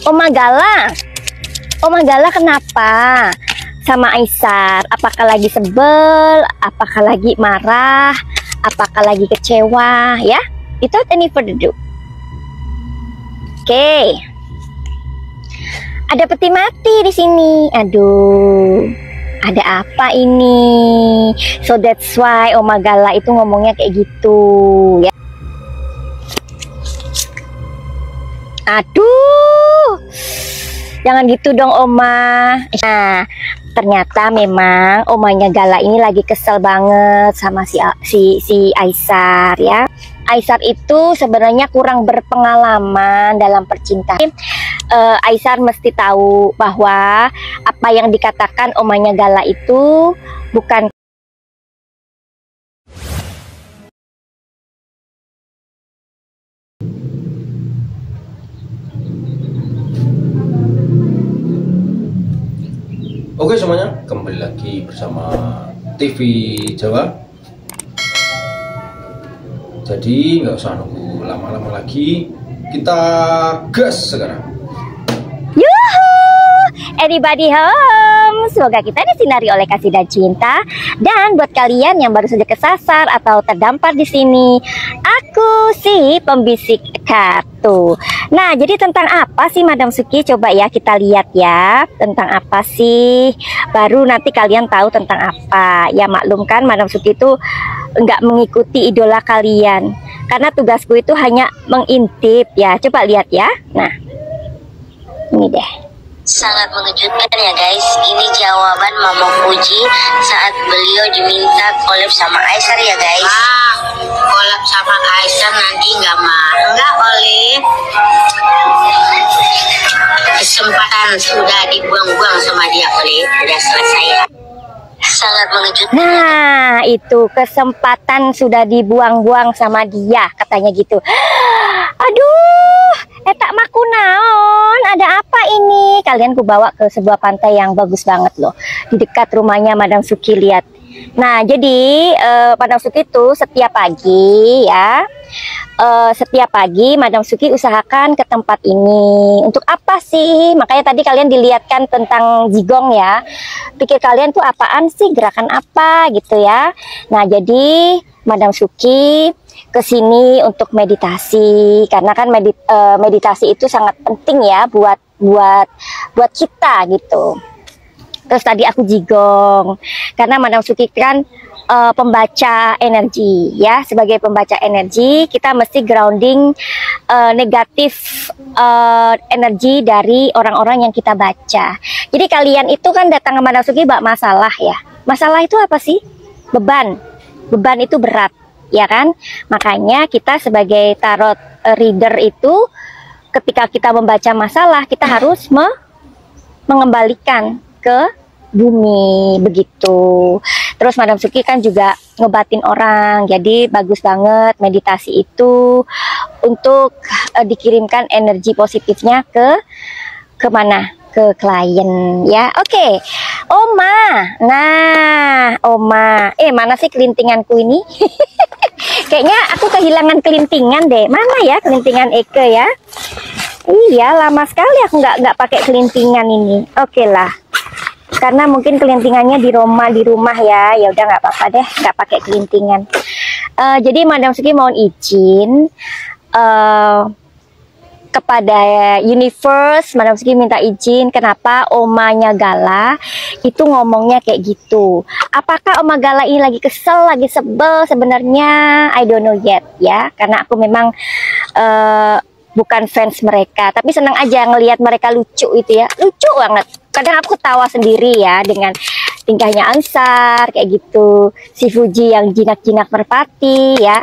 Oma Gala. Oma Gala kenapa? Sama Aisar, apakah lagi sebel, apakah lagi marah, apakah lagi kecewa, ya? Without any further ado. Oke. Ada peti mati di sini. Aduh. Ada apa ini? So that's why Oma Gala itu ngomongnya kayak gitu, ya. Aduh. Jangan gitu dong, Oma. Nah, ternyata memang omanya Gala ini lagi kesel banget sama si Aisar, ya. Aisar itu sebenarnya kurang berpengalaman dalam percintaan. Aisar mesti tahu bahwa apa yang dikatakan omanya Gala itu bukan. Oke semuanya, kembali lagi bersama TV Jawa. Jadi nggak usah nunggu lama-lama lagi, kita gas sekarang. Yuhu, everybody home. Semoga kita disinari oleh kasih dan cinta. Dan buat kalian yang baru saja kesasar atau terdampar di sini, aku si pembisik kartu. Nah, jadi tentang apa sih Madam Suki? Coba ya kita lihat ya. Tentang apa sih? Baru nanti kalian tahu tentang apa. Ya maklum kan Madam Suki itu nggak mengikuti idola kalian. Karena tugasku itu hanya mengintip ya. Coba lihat ya. Nah, ini deh. Sangat mengejutkan ya guys. Ini jawaban Mama Puji saat beliau diminta collab sama Aisar ya guys. Collab sama Aisar nanti nggak oleh. Kesempatan sudah dibuang-buang sama dia oleh. Udah selesai ya. Sangat mengejutkan. Nah, itu kesempatan sudah dibuang-buang sama dia, katanya gitu. Aduh, tak maku naon, ada apa ini? Kalian ku bawa ke sebuah pantai yang bagus banget loh, di dekat rumahnya Madam Suki, lihat. Nah, jadi Madam Suki itu setiap pagi ya, setiap pagi Madam Suki usahakan ke tempat ini. Untuk apa sih? Makanya tadi kalian dilihatkan tentang jigong ya. Pikir kalian tuh apaan sih, gerakan apa gitu ya. Nah, jadi Madam Suki ke sini untuk meditasi, karena kan meditasi itu sangat penting ya buat kita gitu. Terus tadi aku jigong karena Madam Suki kan pembaca energi ya. Sebagai pembaca energi kita mesti grounding negatif energi dari orang-orang yang kita baca. Jadi kalian itu kan datang ke Madam Suki bak masalah ya. Masalah itu apa sih? Beban itu berat ya kan. Makanya kita sebagai tarot reader itu ketika kita membaca masalah kita harus mengembalikan ke bumi begitu. Terus Madam Suki kan juga ngobatin orang, jadi bagus banget meditasi itu untuk dikirimkan energi positifnya ke mana? Ke klien ya. Oke. Oma. Nah, Oma. Mana sih kelintinganku ini? Kayaknya aku kehilangan kelintingan deh. Mana ya kelintingan Eke ya? Iya, lama sekali aku nggak pakai kelintingan ini. Oke lah. Karena mungkin kelintingannya di rumah ya. Ya udah nggak apa-apa deh, nggak pakai kelintingan. Jadi Madam Suki mohon izin kepada universe. Madam Suki minta izin kenapa omanya Gala itu ngomongnya kayak gitu. Apakah Oma Gala ini lagi kesel, lagi sebel? Sebenarnya I don't know yet ya. Karena aku memang bukan fans mereka, tapi senang aja ngelihat mereka lucu itu ya. Lucu banget. Kadang aku ketawa sendiri ya dengan tingkahnya Ansar kayak gitu. Si Fuji yang jinak-jinak merpati ya.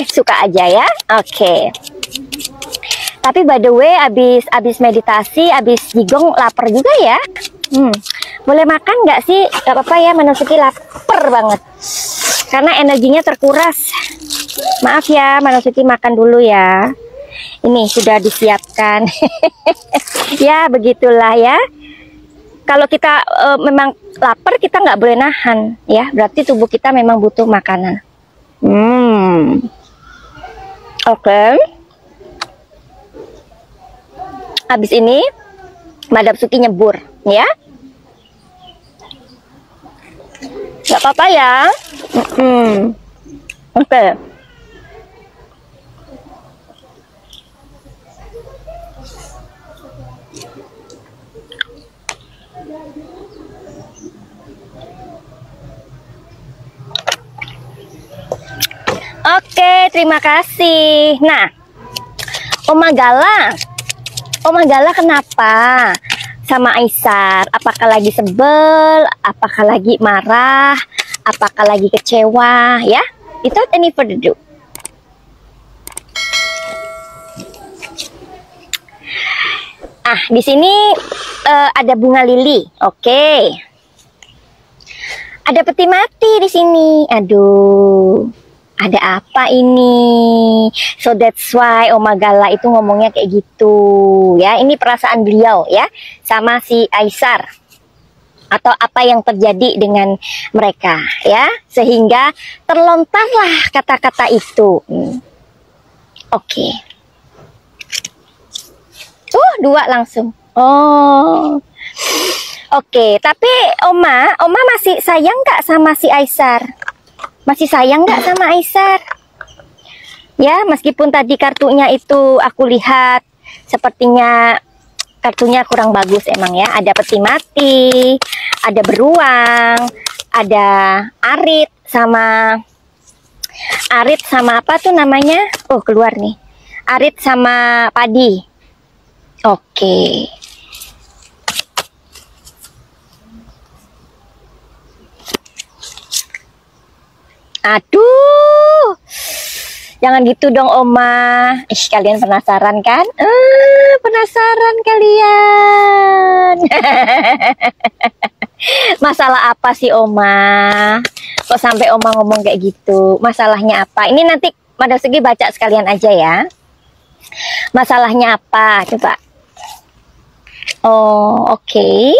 Suka aja ya. Oke. Tapi by the way, abis meditasi, abis jigong lapar juga ya. Boleh makan nggak sih? Gak apa-apa ya, Madam Suki lapar banget. Karena energinya terkuras. Maaf ya, Madam Suki makan dulu ya. Ini sudah disiapkan. Ya, begitulah ya. Kalau kita memang lapar, kita nggak boleh nahan ya. Berarti tubuh kita memang butuh makanan. Oke. Habis ini Madam Suki nyebur ya. Nggak apa-apa ya. Oke. Oke, terima kasih. Nah, Oma Gala kenapa sama Aisar? Apakah lagi sebel? Apakah lagi marah? Apakah lagi kecewa? Ya, without any further ado. Di sini ada bunga lili. Oke. Ada peti mati di sini. Aduh. Ada apa ini? So that's why Oma Gala itu ngomongnya kayak gitu ya. Ini perasaan beliau ya sama si Aisar, atau apa yang terjadi dengan mereka ya, sehingga terlontarlah kata-kata itu. Oke. Dua langsung. Oh. Oke, tapi Oma masih sayang nggak sama si Aisar? Masih sayang nggak sama Aisar? Ya, meskipun tadi kartunya itu aku lihat sepertinya kartunya kurang bagus emang ya. Ada peti mati, ada beruang, ada arit sama apa tuh namanya? Oh, keluar nih. Arit sama padi. Oke. Aduh, jangan gitu dong Oma. Kalian penasaran kan? Penasaran kalian. Masalah apa sih Oma? Kok sampai Oma ngomong kayak gitu? Masalahnya apa? Ini nanti Madam Suki baca sekalian aja ya. Masalahnya apa? Coba. Oh, oke.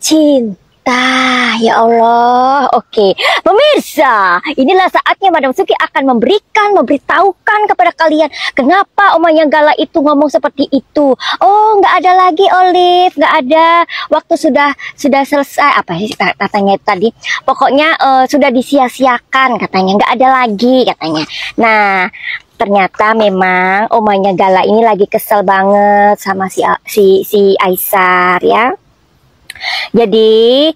Cinta, ya Allah. Oke, pemirsa, inilah saatnya Madam Suki akan memberitahukan kepada kalian kenapa Omanya Gala itu ngomong seperti itu. Oh, nggak ada lagi Olive, nggak ada. Waktu sudah selesai, apa sih katanya tadi? Pokoknya sudah disia-siakan katanya, nggak ada lagi katanya. Nah, ternyata memang Omanya Gala ini lagi kesel banget sama si Aisar ya. Jadi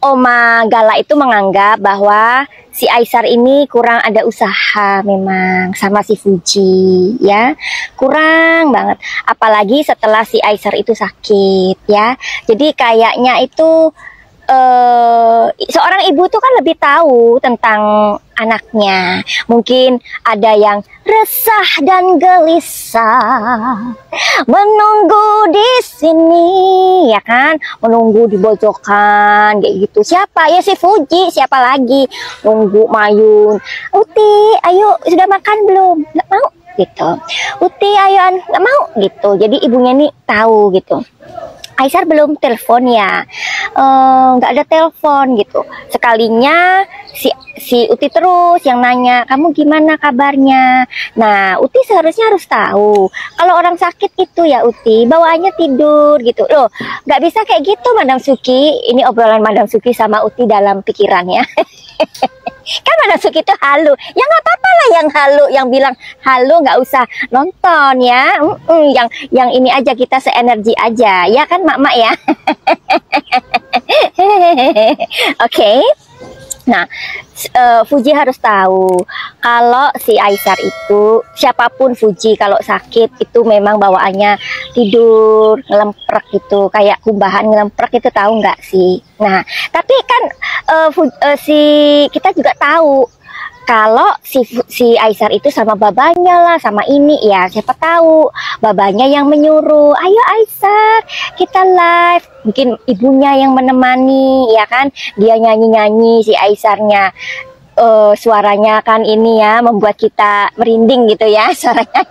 Oma Gala itu menganggap bahwa si Aisar ini kurang ada usaha memang sama si Fuji ya, kurang banget, apalagi setelah si Aisar itu sakit ya. Jadi kayaknya itu seorang ibu tuh kan lebih tahu tentang anaknya. Mungkin ada yang resah dan gelisah menunggu di sini ya kan, menunggu di pojokan kayak gitu. Siapa ya? Si Fuji, siapa lagi? Nunggu Mayun. Uti, ayo sudah makan belum? Nggak mau gitu. Uti, ayo nggak mau gitu. Jadi ibunya nih tahu gitu. Aisar belum telepon ya, nggak ada telepon gitu. Sekalinya si Uti terus yang nanya, kamu gimana kabarnya? Nah, Uti seharusnya harus tahu kalau orang sakit itu ya Uti bawaannya tidur gitu loh. Nggak bisa kayak gitu Madam Suki. Ini obrolan Madam Suki sama Uti dalam pikirannya. Kan Madam Suki itu halu ya, nggak apa-apa lah yang halu, yang bilang halu nggak usah nonton ya. Yang ini aja, kita seenergi aja ya kan mak-mak ya. Oke. Nah, Fuji harus tahu kalau si Aisar itu, siapapun Fuji kalau sakit itu memang bawaannya tidur ngelemprek gitu, kayak kumbahan ngelemprek itu, tahu nggak sih? Nah, tapi kan kita juga tahu kalau si Aisar itu sama babanya lah, sama ini ya, siapa tahu babanya yang menyuruh, ayo Aisar kita live, mungkin ibunya yang menemani ya kan, dia nyanyi-nyanyi si Aisarnya, suaranya kan ini ya, membuat kita merinding gitu ya suaranya.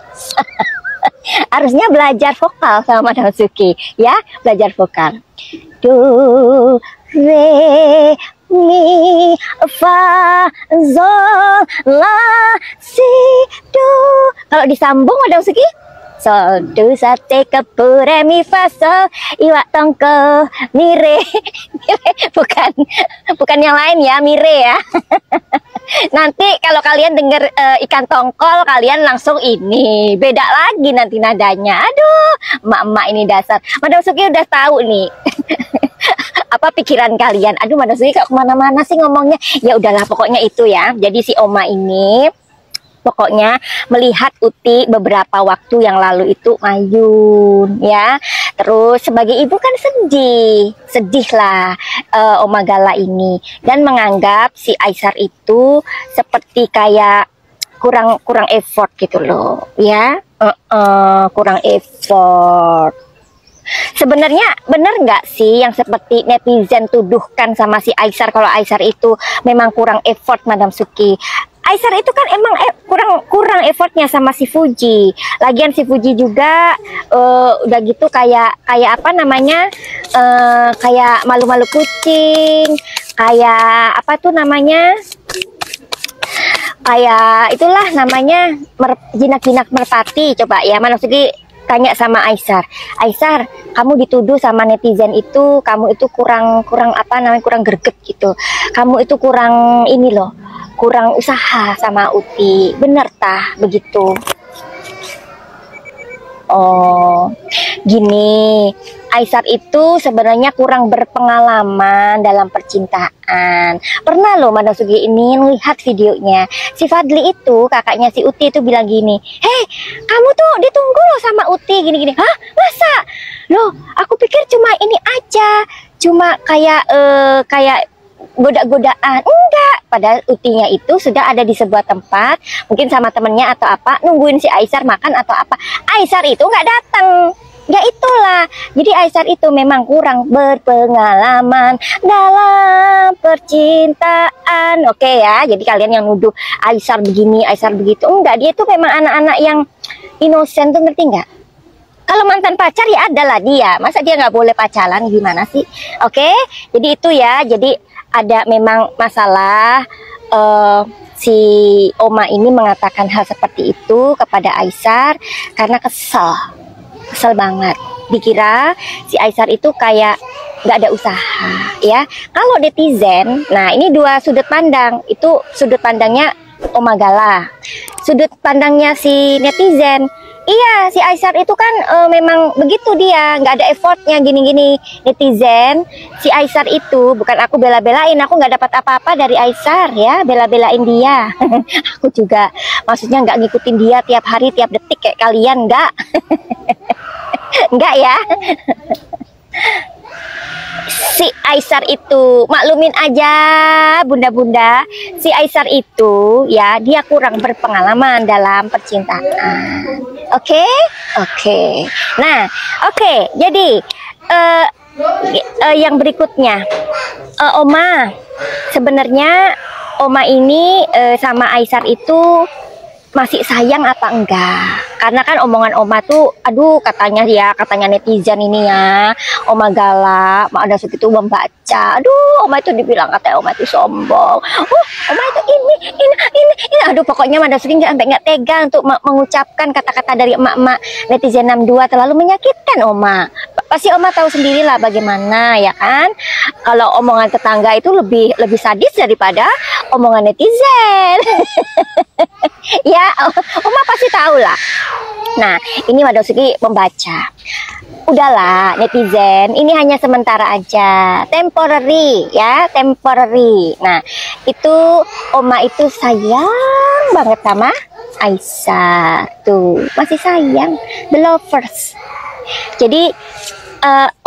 Harusnya belajar vokal sama Madam Suki ya, belajar vokal. Do, re, mi fa sol la si do. Kalau disambung ada Suki, sol do sate kepu re mi fa sol iwak tongko mire. bukan yang lain ya, mire ya. Nanti kalau kalian dengar ikan tongkol, kalian langsung ini beda lagi nanti nadanya. Aduh, emak-emak ini dasar. Madam Suki udah tahu nih apa pikiran kalian. Aduh, Madam Suki kok kemana-mana sih ngomongnya. Ya udahlah, pokoknya itu ya. Jadi si Oma ini pokoknya melihat Uti beberapa waktu yang lalu itu ngayun ya. Terus sebagai ibu kan sedih lah Oma Gala ini, dan menganggap si Aisar itu seperti kayak kurang effort gitu loh ya. Kurang effort. Sebenarnya bener nggak sih yang seperti netizen tuduhkan sama si Aisar, kalau Aisar itu memang kurang effort, Madam Suki? Aisar itu kan emang kurang effortnya sama si Fuji. Lagian si Fuji juga udah gitu kayak apa namanya, kayak malu-malu kucing, kayak apa tuh namanya, kayak itulah namanya jinak-jinak merpati. Coba ya, Madam Suki tanya sama Aisar, Aisar, kamu dituduh sama netizen itu, kamu itu kurang apa namanya, kurang greget gitu, kamu itu kurang ini loh, kurang usaha sama Uti, bener tah begitu? Oh, gini, Aisar itu sebenarnya kurang berpengalaman dalam percintaan. Pernah loh Madam Sugi ini lihat videonya. Si Fadli itu, kakaknya si Uti itu bilang gini, hei, kamu tuh ditunggu loh sama Uti, gini-gini. Hah? Masa? Loh, aku pikir cuma ini aja, cuma kayak goda-godaan. Enggak, padahal Utinya itu sudah ada di sebuah tempat, mungkin sama temennya atau apa, nungguin si Aisar makan atau apa. Aisar itu nggak datang. Ya itulah, jadi Aisar itu memang kurang berpengalaman dalam percintaan. Oke ya, jadi kalian yang nuduh Aisar begini, Aisar begitu, enggak, dia itu memang anak-anak yang innocent tuh, ngerti nggak? Kalau mantan pacar ya adalah dia, masa dia nggak boleh pacaran, gimana sih? Oke, jadi itu ya, jadi ada memang masalah si Oma ini mengatakan hal seperti itu kepada Aisar karena kesel banget, dikira si Aisar itu kayak nggak ada usaha ya. Kalau netizen, nah ini dua sudut pandang, itu sudut pandangnya Oma Gala, sudut pandangnya si netizen. Iya, si Aisar itu kan memang begitu, dia nggak ada effortnya gini-gini. Netizen, si Aisar itu, bukan aku bela-belain, aku nggak dapat apa-apa dari Aisar ya, bela-belain dia. Aku juga, maksudnya nggak ngikutin dia tiap hari, tiap detik kayak kalian, nggak. Nggak ya. Si Aisar itu, maklumin aja bunda-bunda, si Aisar itu ya, dia kurang berpengalaman dalam percintaan. Oke. Nah, oke. Jadi yang berikutnya, Oma, sebenarnya Oma ini sama Aisar itu masih sayang apa enggak? Karena kan omongan Oma tuh, aduh, katanya netizen ini ya, Oma Gala, Mak Ada Suki tuh membaca, aduh, Oma itu dibilang katanya Oma itu sombong, Oma itu ini, aduh, pokoknya Mak Ada Suki nggak tega untuk mengucapkan kata-kata dari emak-emak netizen 62 terlalu menyakitkan Oma. Pasti Oma tahu sendirilah bagaimana ya kan, kalau omongan tetangga itu lebih sadis daripada omongan netizen. Ya, Oma pasti tahu lah. Nah, ini Madam Suki membaca. Udahlah netizen, ini hanya sementara aja, temporary ya, temporary. Nah, itu Oma itu sayang banget sama Aisyah, tuh masih sayang, the lovers. Jadi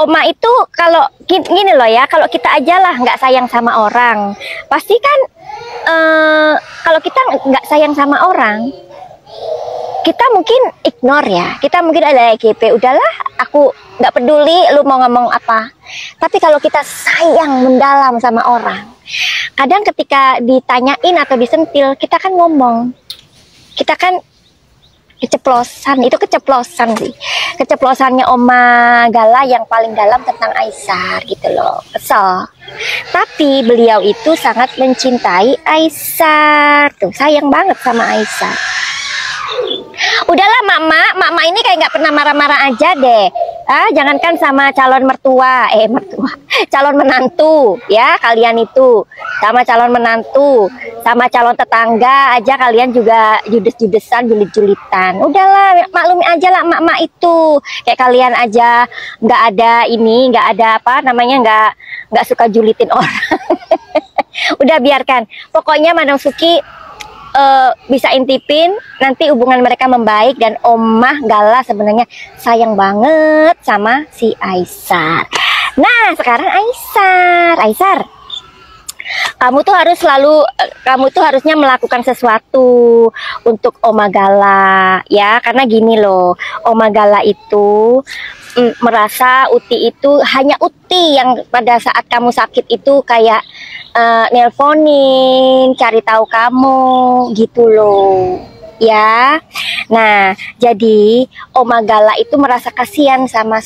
Oma itu kalau gini loh ya, kalau kita aja lah nggak sayang sama orang, pasti kan kalau kita nggak sayang sama orang, kita mungkin ignore ya, kita mungkin ada GP, udahlah aku nggak peduli lu mau ngomong apa. Tapi kalau kita sayang mendalam sama orang, kadang ketika ditanyain atau disentil, kita kan ngomong, kita kan keceplosan, itu keceplosan sih, keceplosannya Oma Gala yang paling dalam tentang Aisar gitu loh, kesel. Tapi beliau itu sangat mencintai Aisar, tuh sayang banget sama Aisar. Udahlah mama ini kayak nggak pernah marah-marah aja deh. Jangankan sama calon mertua, calon menantu ya, kalian itu sama calon menantu, sama calon tetangga aja kalian juga judes-judesan, julit-julitan. Udahlah, maklumi aja lah mak itu, kayak kalian aja nggak ada ini, nggak ada apa namanya, nggak suka julitin orang. Udah biarkan, pokoknya Madam Suki bisa intipin nanti hubungan mereka membaik, dan Omah Gala sebenarnya sayang banget sama si Aisar. Nah sekarang Aisar, kamu tuh harusnya melakukan sesuatu untuk Omah Gala ya, karena gini loh, Omah Gala itu merasa Uti itu hanya Uti yang pada saat kamu sakit itu kayak nelponin, cari tahu kamu gitu loh ya. Nah jadi Omah Gala itu merasa kasihan sama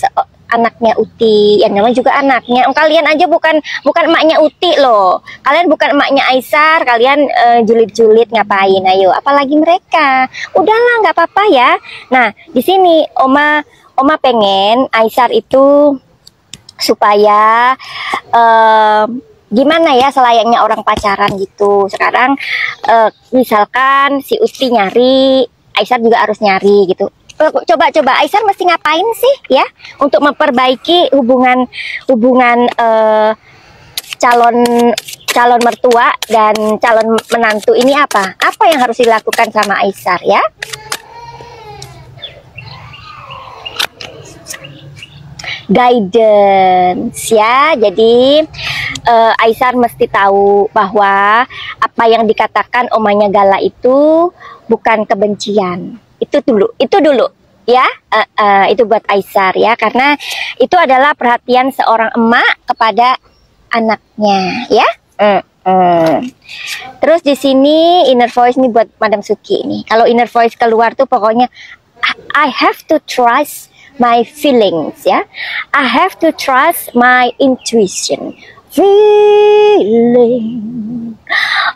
anaknya Uti, yang namanya juga anaknya. Kalian aja bukan emaknya Uti loh, kalian bukan emaknya Aisar, kalian julid-julid ngapain? Ayo, apalagi mereka. Udahlah, nggak apa-apa ya. Nah di sini Oma pengen Aisar itu supaya gimana ya, selayaknya orang pacaran gitu. Sekarang misalkan si Uti nyari, Aisar juga harus nyari gitu. Coba Aisar mesti ngapain sih ya untuk memperbaiki hubungan calon mertua dan calon menantu ini? Apa yang harus dilakukan sama Aisar ya? Guidance ya. Jadi Aisar mesti tahu bahwa apa yang dikatakan omanya Gala itu bukan kebencian. Itu dulu ya. Itu buat Aisar ya, karena itu adalah perhatian seorang emak kepada anaknya ya. Terus di sini inner voice nih buat Madam Suki ini. Kalau inner voice keluar tuh pokoknya I have to trust my feelings ya. I have to trust my intuition. Feeling,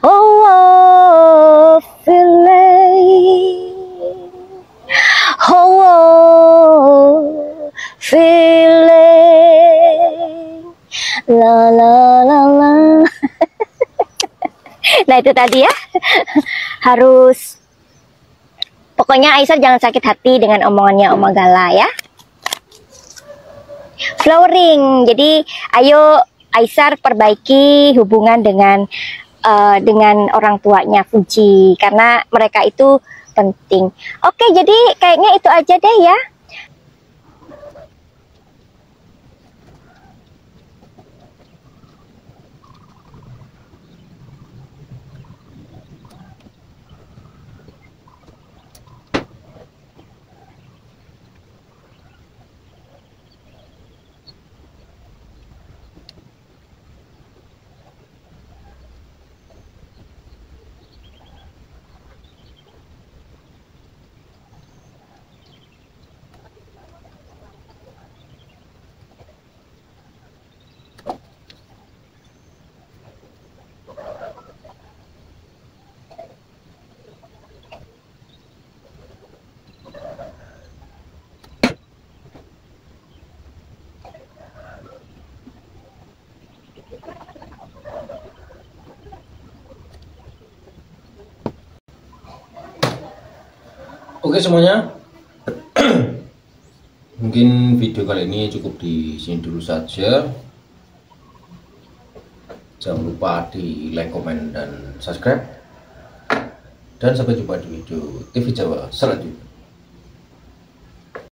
oh feeling, oh feeling, la la la la. Nah itu tadi ya, harus pokoknya Aisar jangan sakit hati dengan omongannya Omah Gala ya. Flowering, jadi ayo Aisar perbaiki hubungan dengan orang tuanya Fuji, karena mereka itu penting. Oke, jadi kayaknya itu aja deh ya. Oke semuanya, mungkin video kali ini cukup di sini dulu saja. Jangan lupa di like, komen, dan subscribe. Dan sampai jumpa di video TV Jawa selanjutnya.